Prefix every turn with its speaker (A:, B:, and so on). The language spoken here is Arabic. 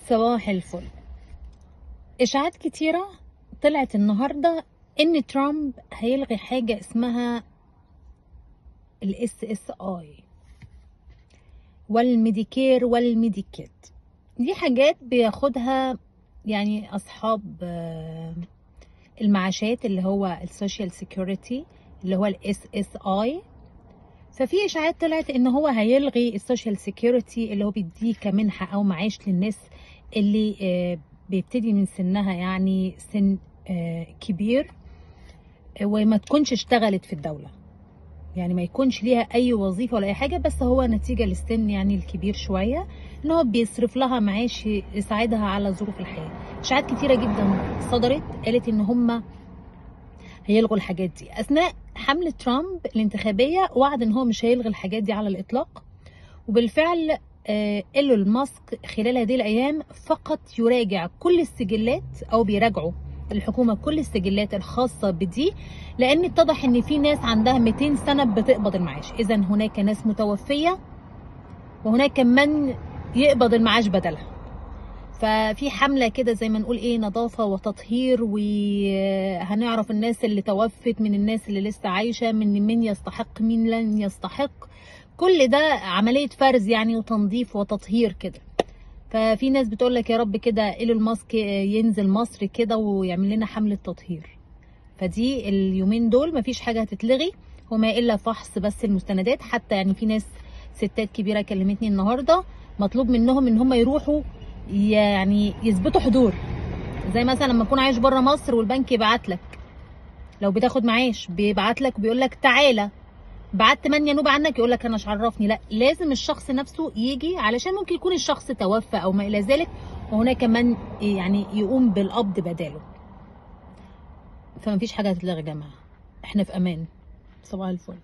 A: صباح الفل. اشاعات كتيرة طلعت النهاردة ان ترامب هيلغي حاجة اسمها SSI والميديكير والميديكيد. دي حاجات بياخدها يعني اصحاب المعاشات اللي هو السوشيال سيكوريتي اللي هو SSI. ففي اشاعات طلعت ان هو هيلغي السوشيال سيكوريتي اللي هو بيديه كمنحة او معاش للناس اللي بيبتدي من سنها يعني سن كبير وما تكونش اشتغلت في الدولة، يعني ما يكونش ليها اي وظيفة ولا اي حاجة، بس هو نتيجة للسن يعني الكبير شوية ان هو بيصرف لها معاش يساعدها على ظروف الحياة. اشاعات كتيرة جدا صدرت قالت ان هم هيلغوا الحاجات دي. اثناء حملة ترامب الانتخابية وعد ان هو مش هيلغي الحاجات دي على الاطلاق، وبالفعل ايلون ماسك خلال هذه الايام فقط يراجع كل السجلات او بيراجعوا الحكومه كل السجلات الخاصه بدي، لان اتضح ان في ناس عندها 200 سنه بتقبض المعاش. اذا هناك ناس متوفيه وهناك من يقبض المعاش بدلها. ففي حمله كده زي ما نقول ايه، نظافه وتطهير، وهنعرف الناس اللي توفت من الناس اللي لسه عايشه، من مين يستحق مين لن يستحق. كل ده عمليه فرز يعني وتنظيف وتطهير كده. ففي ناس بتقول لك يا رب كده ايلون ماسك ينزل مصر كده ويعمل لنا حمله تطهير. فدي اليومين دول مفيش حاجه هتتلغي، وما الا فحص بس المستندات. حتى يعني في ناس ستات كبيره كلمتني النهارده مطلوب منهم ان هم يروحوا يعني يثبتوا حضور، زي مثلا لما تكون عايش بره مصر والبنك يبعت لك، لو بتاخد معاش بيبعت لك وبيقول لك تعالى بعت من ينوب عنك، يقول لك انا مش عرفني. لا، لازم الشخص نفسه يجي، علشان ممكن يكون الشخص توفى او ما الى ذلك، وهناك من يعني يقوم بالقبض بداله. فمفيش حاجه هتتلغي يا جماعه، احنا في امان. صباح الفل.